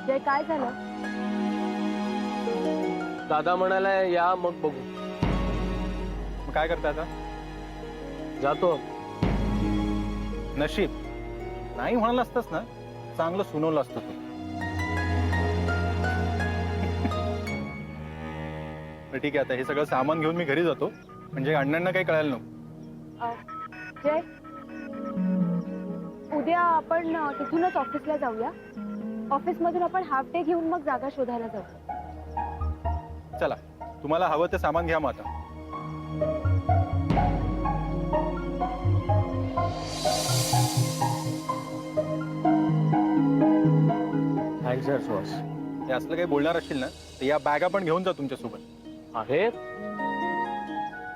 जय काय झालं? दादा म्हणाला या मग बघू. मग काय करता आता? जातो. नशीब नाही म्हणाला असतास ना, चांगलं सुनवलं असतं तू. बरं ठीक आहे, आता हे सगळं सामान घेऊन मी घरी जातो, म्हणजे अण्णांना काही कळायला नको. जय, उद्या आपण तिथूनच ऑफिसला जाऊया. ऑफिसमधून आपण हाफ डे घेऊन मग जागा शोधायला जाऊ. चला, तुम्हाला हवं ते सामान घ्या मग आता. थँक्स यार सुहास. हे असलं काही बोलणार असशील ना, तर या बॅगा पण घेऊन जा तुमच्यासोबत. आहे.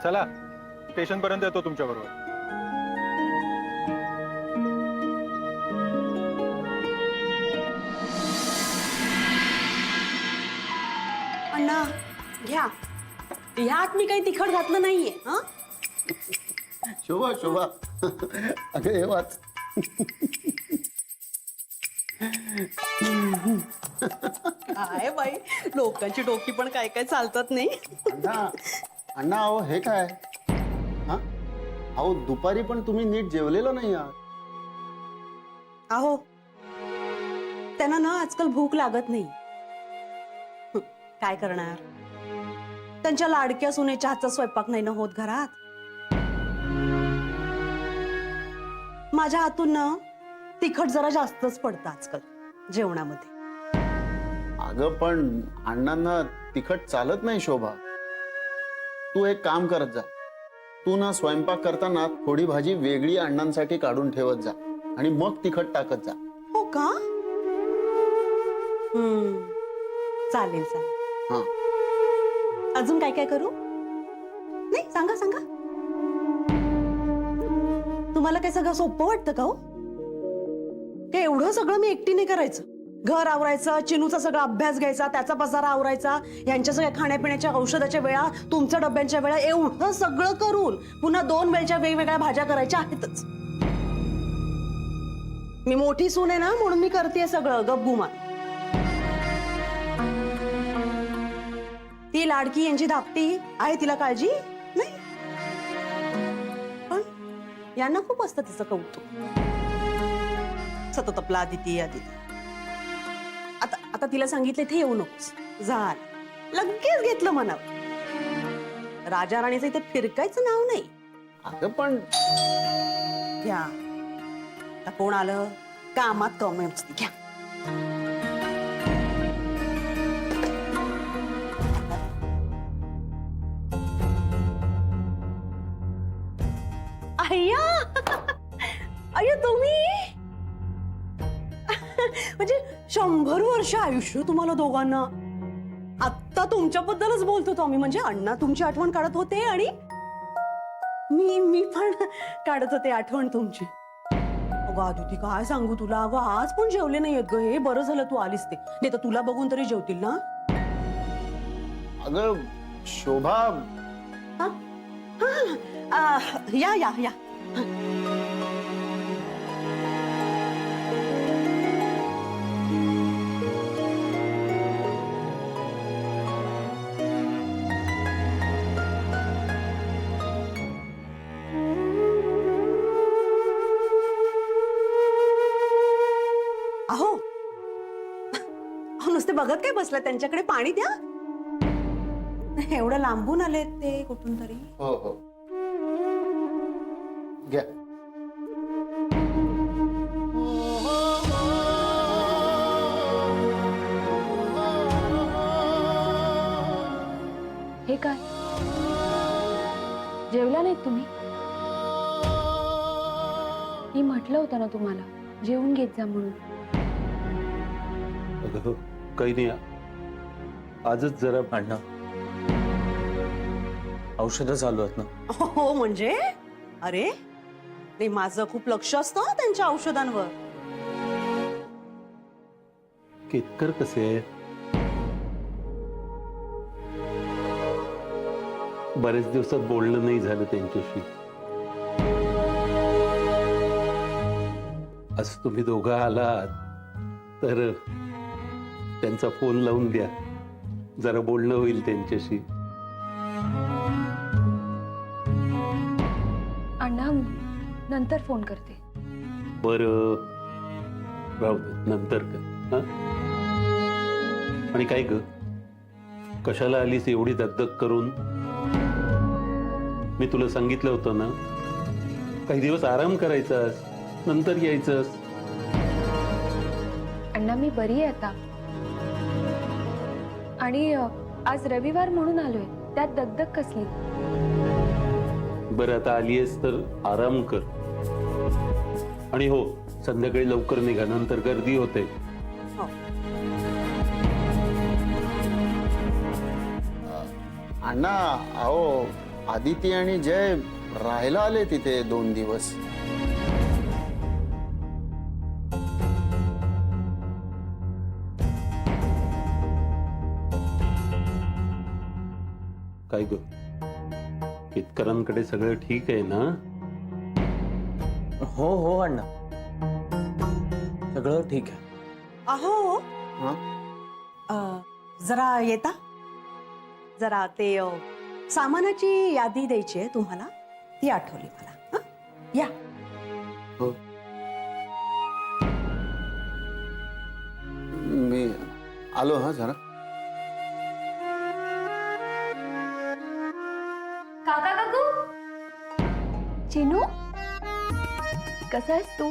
चला, स्टेशन पर्यंत येतो तुमच्या बरोबर. अण्णा घ्या, ह्यात मी काही तिखट घातलं नाहीये. हा, शोभा शोभा अगं हे वाच. काय बाई, लोकांची डोकी पण काय काय चालतात नाही. अण्णा अण्णा अहो हे काय? हा अहो दुपारी पण तुम्ही नीट जेवलेलो नाही आहात. अहो त्यांना ना आजकाल भूक लागत नाही. काय करणार, त्यांच्या लाडक्या सुनेच्या हातचा स्वयंपाक नाही ना होत घरात. माझ्या हातून ना तिखट जरा जास्तच पडतं आजकाल जेवणामध्ये. अगं पण अण्णांना तिखट चालत नाही शोभा. तू एक काम करत जा, तू ना स्वयंपाक करताना थोडी भाजी वेगळी अण्णांसाठी काढून ठेवत जा आणि मग तिखट टाकत जा. हो का? चालेल चालेल. हा अजून काय काय करू? नाही सांगा सांगा. तुम्हाला काय सगळं सोपं वाटतं का हो? काय एवढं सगळं मी एकटीने करायचं? घर आवरायचं, चिनूचा सगळा अभ्यास घ्यायचा, त्याचा पसारा आवरायचा, यांच्या सगळ्या खाण्यापिण्याच्या औषधाच्या वेळा, तुमच्या डब्यांच्या वेळा, एवढं सगळं करून पुन्हा 2 वेळच्या वेगवेगळ्या भाज्या करायच्या आहेतच. मी मोठी सून आहे ना, म्हणून मी करते सगळं गपगुमान. ती लाडकी यांची धाकटी आहे, तिला काळजी नाही. पण यांना खूप असतं तिचं कौतुक. सतत आपला आदिती आदिती. आता आता तिला सांगितले ते येऊ नकोस, झालं, लगेच घेतलं मनावर. राजा राणीचं इथे फिरकायचं नाव नाही. अगं पण घ्या, आता कोण आलं, कामात कमी असते. घ्या. अय्या अय्या तुम्ही म्हणजे 100 वर्ष आयुष्य तुम्हाला दोघांना. आत्ता तुमच्याबद्दलच बोलत होतो आम्ही, म्हणजे अण्णा तुमची आठवण काढत होते आणि मी पण काढत होते आठवण तुमची. अगं आदिती काय सांगू तुला, अगं आज पण जेवले नाहीयेत ग. हे बरं झालं तू आलीस ते, नाही तर तुला बघून तरी जेवतील ना. अगं शोभा या या या. अहो नुसते बघत काय बसला, त्यांच्याकडे पाणी द्या. एवढं लांबून आले ते कुठून तरी. हो हो घ्या. हे काय? जेवला नाहीत तुम्ही? मी म्हटलं होतं ना तुम्हाला जेवून घेत जा म्हणून. अगं काही नाही, आजच जरा भांडणं. औषधं चालू आहेत ना. हो म्हणजे अरे नाही, माझं खूप लक्ष असतं हं त्यांच्या औषधांवर. केतकर कसे आहेत? बरेच दिवसात बोलणं नाही झालं त्यांच्याशी. आज तुम्ही दोघं आलात तर त्यांचा फोन लावून द्या, जरा बोलणं होईल त्यांच्याशी. अण्णा नंतर फोन करते. बरं, राहू दे, नंतर कर. हा? आणि काय ग, कशाला आलीस एवढी दगदग करून? मी तुला सांगितलं होतं ना, काही दिवस आराम करायचास, नंतर यायचंस. अण्णा मी बरी आहे आता. आणि आज रविवार म्हणून आलोय, त्यात दगदग कसली? बरं, आता आलीयस तर आराम कर. आणि हो, संध्याकाळी लवकर निघा, नंतर गर्दी होते. हो. अण्णा, अहो आदिती आणि जय राहायला आले तिथे 2 दिवस. काय ग, केतकरांकडे सगळं ठीक आहे ना? हो हो अण्णा, सगळं ठीक आहे. अहो हा? जरा येता, जरा ते सामानाची यादी द्यायची आहे तुम्हाला, ती आठवली मला. हं? या. हो. मी आलो हा जरा. काका काकू, चिनू कसा आहेस तू?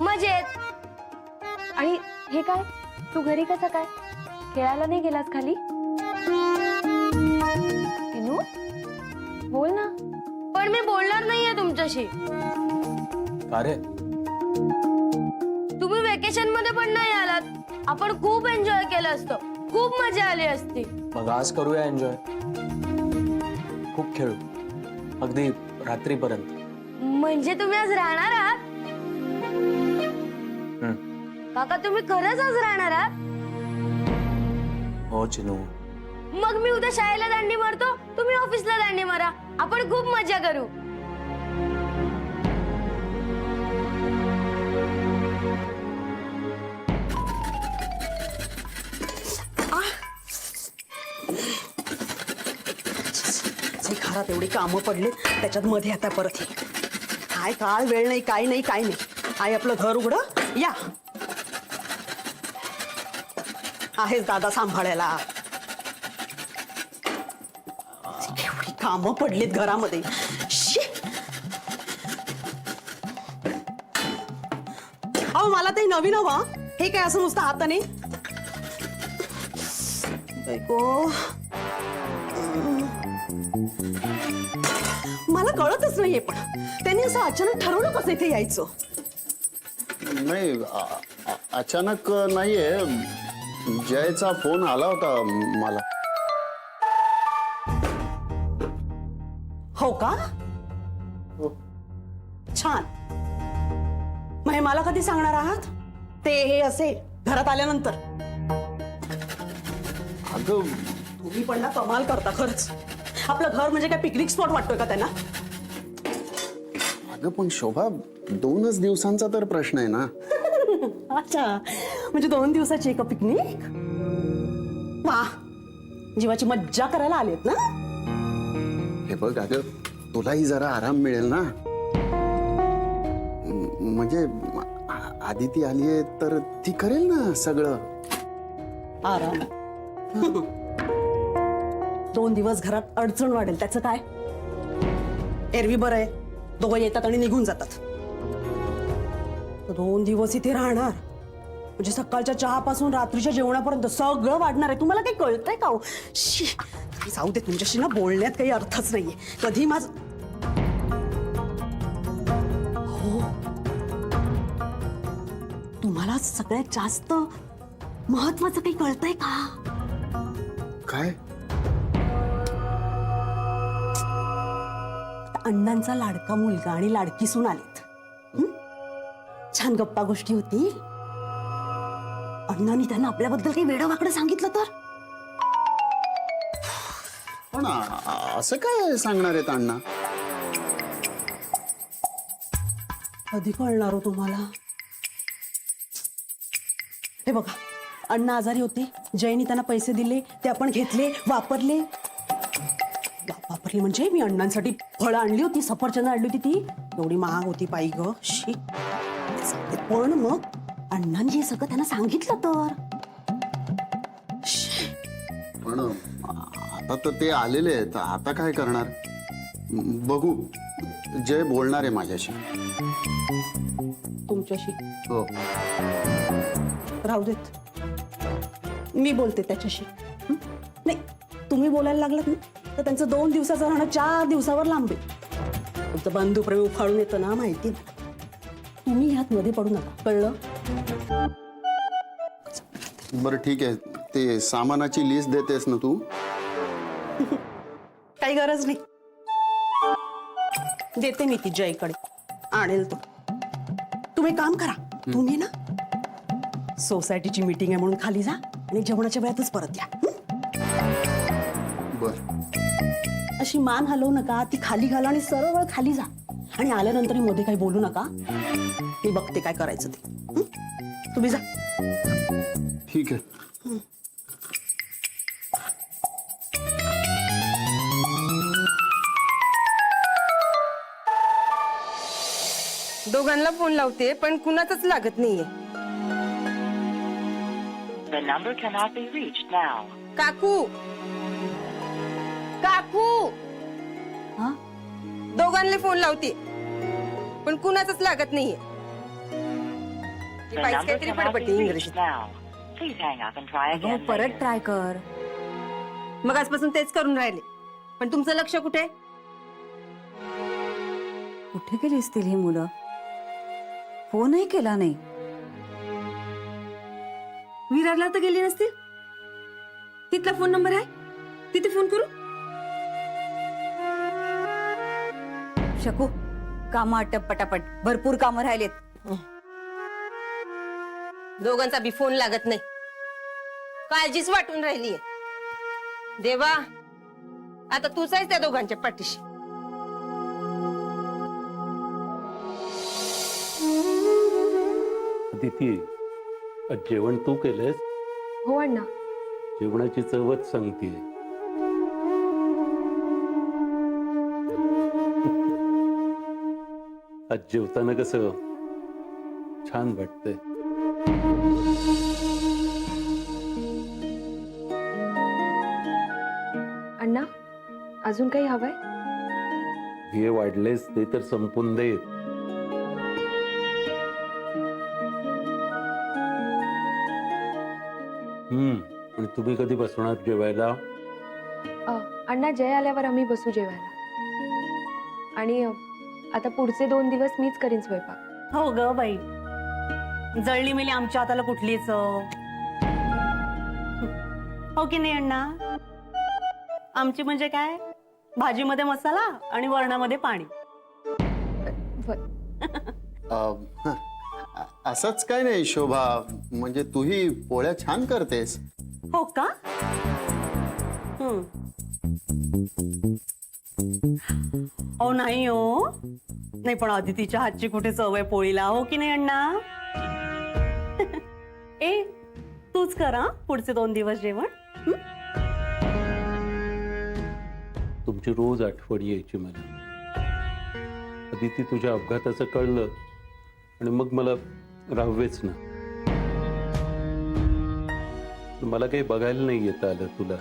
मजेत. आणि हे काय, तू घरी कसा काय? खेळायला नाही गेलास खाली? चिनू बोल ना. पण मी बोलणार नाहीये तुमच्याशी. का रे? तुम्ही वेकेशन मध्ये पण नाही आलात. आपण खूप एन्जॉय केलं असतं, खूप मजा आली असती. मग आज करूया एन्जॉय, खूप खेळू, अगदी रात्रीपर्यंत. म्हणजे तुम्ही आज राहणार आहात? काका तुम्ही खरंच आज राहणार आहात? हो चिनू. मग मी उद्या शाळेला दांडी मारतो, तुम्ही ऑफिसला दांडी मारा, आपण खूप मजा करू. जे घरात एवढी कामं पडली, त्याच्यात मध्ये आता परत हे काय काळ वेळ नाही, काय नाही, काय नाही. आहे आपलं घर उघडं. या, आहेच दादा सांभाळायला. एवढी कामं पडलीत घरामध्ये. शी. अहो मला ते नवीन हवं. हे काय असं नुसतं हाताने? बायको, मला कळतच नाहीये, पण त्यांनी असं अचानक ठरवलं कसं इथे यायचं? नाही, अचानक नाहीये. जयचा फोन आला होता मला. हो का? हो. छान. मग हे मला कधी सांगणार आहात? ते हे असे घरात आल्यानंतर. अगं तुम्ही पण ना कमाल करता खरंच. आपलं घर म्हणजे काय पिकनिक स्पॉट वाटतोय का त्यांना? अगं पण शोभा, 2च दिवसांचा तर प्रश्न आहे ना. अच्छा, म्हणजे 2 दिवसाची एक पिकनिक? वा, जीवाची मज्जा करायला आलेत ना? हे बघ अगं, तुलाही जरा आराम मिळेल ना. म्हणजे आदिती आलीये तर ती करेल ना सगळं. आराम. 2 दिवस घरात अडचण वाढेल, त्याचं काय? एरवी बरं आहे, दोघं येतात आणि निघून जातात. 2 दिवस इथे राहणार म्हणजे सकाळच्या चहापासून रात्रीच्या जेवणापर्यंत सगळं वाढणार आहे. तुम्हाला काही कळतंय का हो? शी. जाऊ दे, तुमच्याशी ना बोलण्यात काही अर्थच नाहीये. कधी माझ हो, तुम्हाला सगळ्यात जास्त महत्वाचं काही कळतंय का? काय? अण्णांचा लाडका मुलगा आणि लाडकी सून आलीत. छान गप्पा गोष्टी होती. अण्णांनी त्यांना आपल्याबद्दल काही वेडं वाकडं सांगितलं तर? पण असं काय सांगणार आहेत अण्णा? कधी कळणार हो तुम्हाला? हे बघा, अण्णा आजारी होते, जयनी त्यांना पैसे दिले, ते आपण घेतले, वापरले. वापरली म्हणजे मी अण्णांसाठी फळं आणली होती, सफरचंद आणली होती, ती एवढी महाग होती पायी ग. शी. पण मग अण्णांनी हे सगळं त्यांना सांगितलं तर. पण आता तर ते आलेले आहेत, आता काय करणार? बघू, जय बोलणार आहे माझ्याशी. तुमच्याशी हो. राहू देत, मी बोलते त्याच्याशी. हं? नाही, तुम्ही बोलायला लागलात ना तर त्यांचं 2 दिवसाचं राहणं 4 दिवसावर लांबेल. तुमचं बंधुप्रेम उफाळून येतं ना, माहिती मला. तुम्ही ह्यात मध्ये पडू नका, कळलं? बरं ठीक आहे, ते सामानाची लिस्ट देतेस ना तू? काही गरज नाही, देते मी ती जयकडे, आणेल तो. तुम्ही काम करा, तुम्ही ना सोसायटीची मीटिंग आहे म्हणून खाली जा आणि जेवणाच्या वेळातच परत या. हं? बर. अशी मान हलवू नका, ती खाली घाला आणि सरळ खाली जा. आणि आल्यानंतर मध्ये काही बोलू नका, मी बघते काय करायचं ते. हं? तुम्ही जा. ठीक आहे. दोघांना फोन लावते पण कुणाचाच लागत नाहीये. The number cannot be reached now. काकू काकू हा? दोघांना फोन लावते पण कुणाचाच लागत नाहीये. ती The बाईच number काहीतरी cannot be पडपडते reached इंग्रजीत. now. Please hang up and try again परत later. ट्राय कर. मग आजपासून तेच करून राहिले, पण तुमचं लक्ष कुठे? कुठे गेली असतील ही मुलं? फोनही केला नाही. विरारला तर गेली नसतील. तिथला फोन नंबर आहे, तिथे फोन करू. शकू, काम आटप पटापट, भरपूर कामं राहिलेत. दोघांचा बी फोन लागत नाही, काळजीच वाटून राहिलीये. देवा, आता तूच आहेस त्या दोघांच्या पाठीशी. अदिती, आज जेवण तू केलंस? हो अण्णा. जेवणाची चवच सांगतीये. आज जेवताना कसं छान वाटतंय. अण्णा, अजून काही हवंय? हे वाढलेस ते तर संपून दे. आणि तुम्ही कधी बसणार जेवायला? अण्णा, जय आल्यावर आम्ही बसू जेवायला. आणि आता पुढचे 2 दिवस मीच करीन स्वयंपाक. हो ग बाई, जळली मिली आमच्या हाताला कुठलीच. हो की नाही अण्णा? आमची म्हणजे काय, भाजीमध्ये मसाला आणि वरणामध्ये पाणी. असंच काय नाही शोभा, म्हणजे तूही पोळ्या छान करतेस. हो का? ओ नाही हो, नाही पण अदितीच्या हातची कुठे चव आहे पोळीला, हो की नाही अण्णा? ए, तूच करा पुढचे 2 दिवस जेवण. तुमची रोज आठवण यायची मला. अदिती, तुझ्या अपघाताचं कळलं आणि मग मला राहावेच ना. मला काही बघायला नाही येत आलं तुला.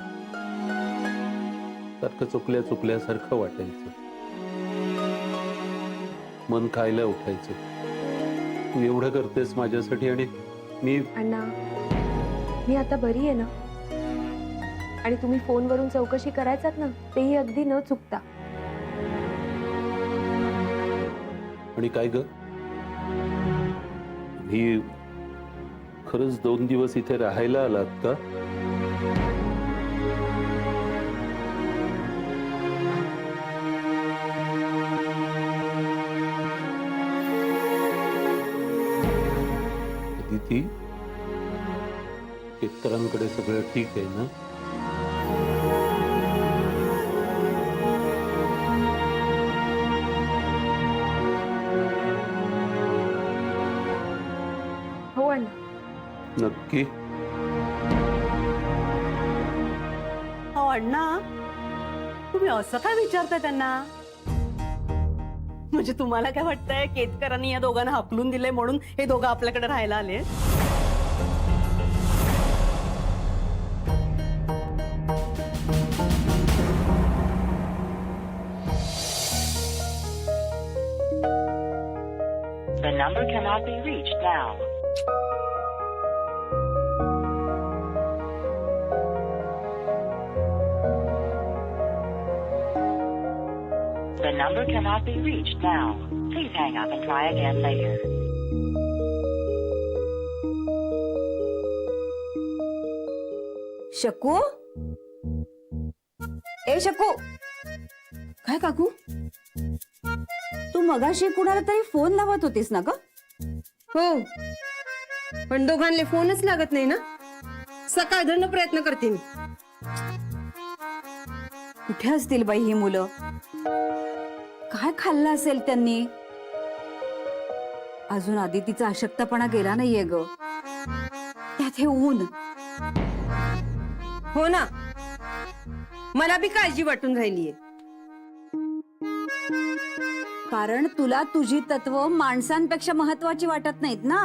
सारखं चुकल्यासारखं वाटायचं, मन खायला उठायचं. तू एवढं करतेस माझ्यासाठी आणि मी. अण्णा, मी आता बरी आहे ना, आणि तुम्ही फोनवरून चौकशी करायचात ना, तेही अगदी न चुकता. आणि काय ग, मी खरंच 2 दिवस इथे राहायला आलात का? अदिती, केतकरांकडे सगळं ठीक आहे ना? हो अण्णा. नक्की? अण्णा तुम्ही असं काय विचारताय त्यांना? म्हणजे तुम्हाला काय वाटतंय केतकरांनी या दोघांना हाकलून दिले म्हणून हे दोघं आपल्याकडे राहायला आले? The number cannot be reached now. The number cannot be reached now. Please hang up and try again later. शकू, ए शकू, काय काकू तू मगाशी कुणाला तरी फोन लावत होतीस ना ग? हो, पण दोघांले फोनच लागत नाही ना. सकाळ धरणं प्रयत्न करते मी. कुठे असतील बाई ही मुलं? काय खाल्लं असेल त्यांनी? अजून आदितीचा अशक्तपणा गेला नाहीये ग. त्यात हे ऊन. हो ना, मला बी काळजी वाटून राहिलीये. कारण तुला तुझी तत्व माणसांपेक्षा महत्वाची वाटत नाहीत ना,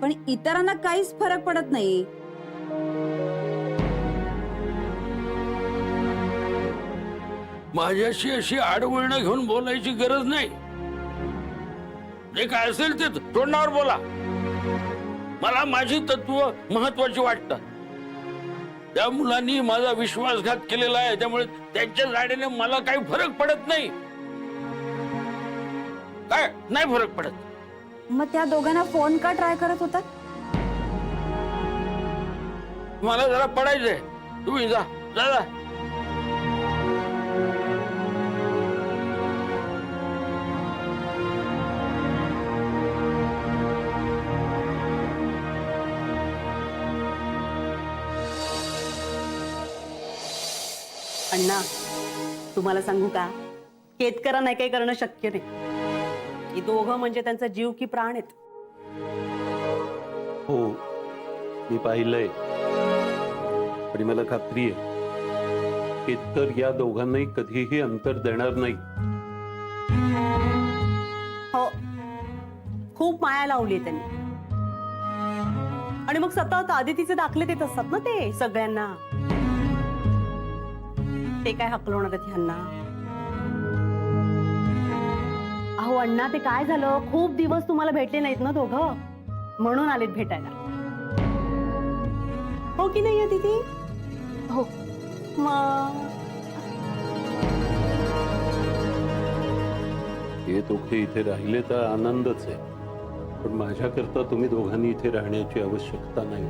पण इतरांना काहीच फरक पडत नाही. माझ्याशी अशी आडवळणं घेऊन बोलायची गरज नाही. जे काय असेल ते तोंडावर बोला. मला माझी तत्व महत्वाची वाटतात. त्या मुलांनी माझा विश्वासघात केलेला आहे, त्यामुळे त्यांच्या जाण्याने मला काही फरक पडत नाही. काय नाही फरक पडत. मग त्या दोघांना फोन का ट्राय करत होता? मला जरा पडायचंय. तुम्ही जा जा जा. अण्णा तुम्हाला सांगू का, केतकरांना नाही काही करणं शक्य नाही. ही दोघं म्हणजे त्यांचा जीव की प्राण आहेत. हो, मी पाहिलंय. आणि मला खात्री आहे केतकर या दोघांनाही कधीही अंतर देणार नाही. हो, खूप माया लावली त्यांनी. आणि मग सतत आदितीचे दाखले देत असतात ना ते सगळ्यांना. ते काय हकलवणार आहेत ह्यांना? अहो अण्णा, ते काय झालं, खूप दिवस तुम्हाला भेटले नाहीत ना दोघं, म्हणून आलेत भेटायला. हो की नाही अदिती? हो. मग हे दोघे इथे राहिले तर आनंदच आहे, पण माझ्याकरता तुम्ही दोघांनी इथे राहण्याची आवश्यकता नाही.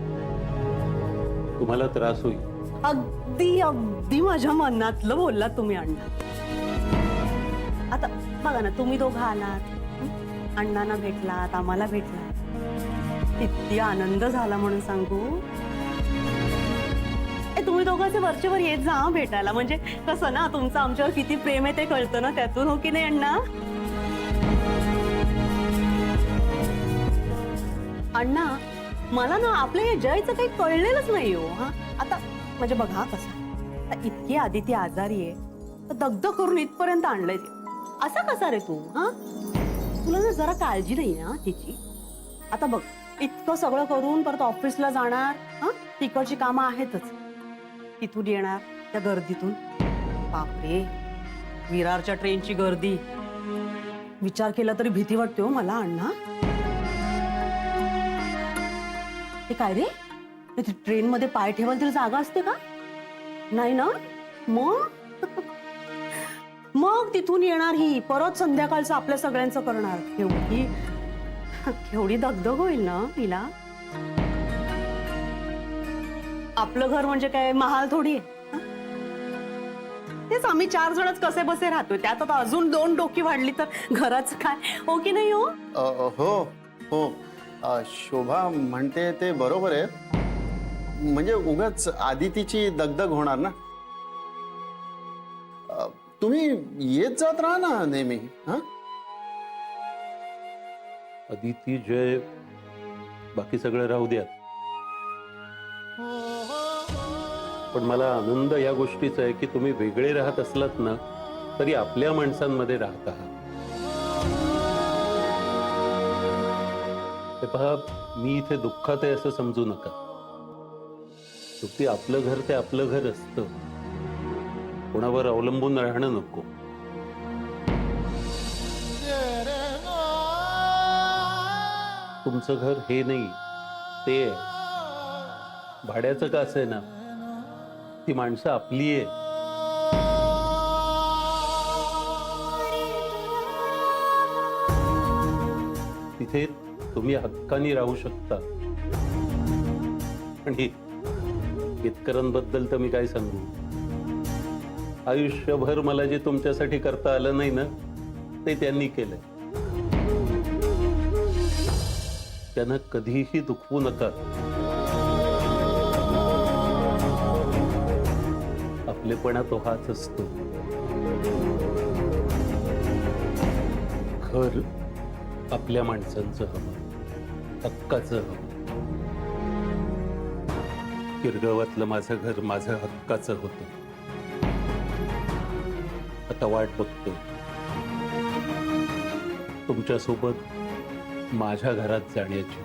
तुम्हाला त्रास होईल. अगदी अगदी माझ्या मनातलं बोललात तुम्ही अण्णा. आता बघा ना, तुम्ही दोघं आलात, अण्णांना भेटलात, आम्हाला भेटलात, किती आनंद झाला म्हणून सांगू. तुम्ही दोघांचे वरचेवर येत जा भेटायला. म्हणजे कसं ना, तुमचं आमच्यावर किती प्रेम आहे ते कळतं ना त्यातून. हो की नाही अण्णा? अण्णा, मला ना आपल्या या जयचं काही कळलेलंच नाही हो. हा, आता म्हणजे बघा कसं, इतकी आदिती आजारी आहे तर दगदग करून इथपर्यंत आणलंय ते. असा कसा रे तू? हा, तुला ना जरा काळजी नाही ना तिची? आता बघ, इतकं सगळं करून परत ऑफिसला जाणार, हा, तिकडची कामं आहेतच, तिथून येणार त्या गर्दीतून. बापरे, विरारच्या ट्रेनची गर्दी, विचार केला तरी भीती वाटते हो मला अण्णा. ते काय रे, ट्रेन मध्ये पाय ठेवायला तरी जागा असते का? नाही ना. मग तिथून येणार ही, परत संध्याकाळचं आपल्या सगळ्यांचं करणार. केवढी दगदग होईल ना हिला. आपलं घर म्हणजे काय महाल थोडी आहे. तेच आम्ही 4 जणच कसे बसे राहतोय, त्यात आता अजून 2 डोकी वाढली तर घराचं काय. हो की नाही हो? हो हो, शोभा म्हणते ते बरोबर आहे. म्हणजे उगाच आदितीची दगदग होणार ना. तुम्ही येत जात राहा ना नेहमी. हा, अदिती, जय, बाकी सगळं राहू द्या. पण मला आनंद या गोष्टीचा आहे की तुम्ही वेगळे राहत असलात ना तरी आपल्या माणसांमध्ये राहत आहात. हे पहा, मी इथे दुःखात आहे असं समजू नका. शेवटी आपलं घर ते आपलं घर असतं. कोणावर अवलंबून राहणं नको. तुमचं घर हे नाही, ते आहे. भाड्याचं का असेल ना, ती माणसं आपली आहे. तिथे तुम्ही हक्कानी राहू शकता. आणि शेतकऱ्यांबद्दल तर मी काय सांगू. आयुष्यभर मला जे तुमच्यासाठी करता आलं नाही ना ते त्यांनी केलंय. त्यांना कधीही दुखवू नका. आपलेपणा तो हाच असतो. घर आपल्या माणसांचं हवं, हक्काचं हवं. किरगावातलं माझं घर माझं हक्काचं होतं. आता वाट बघतो तुमच्यासोबत माझ्या घरात जाण्याची.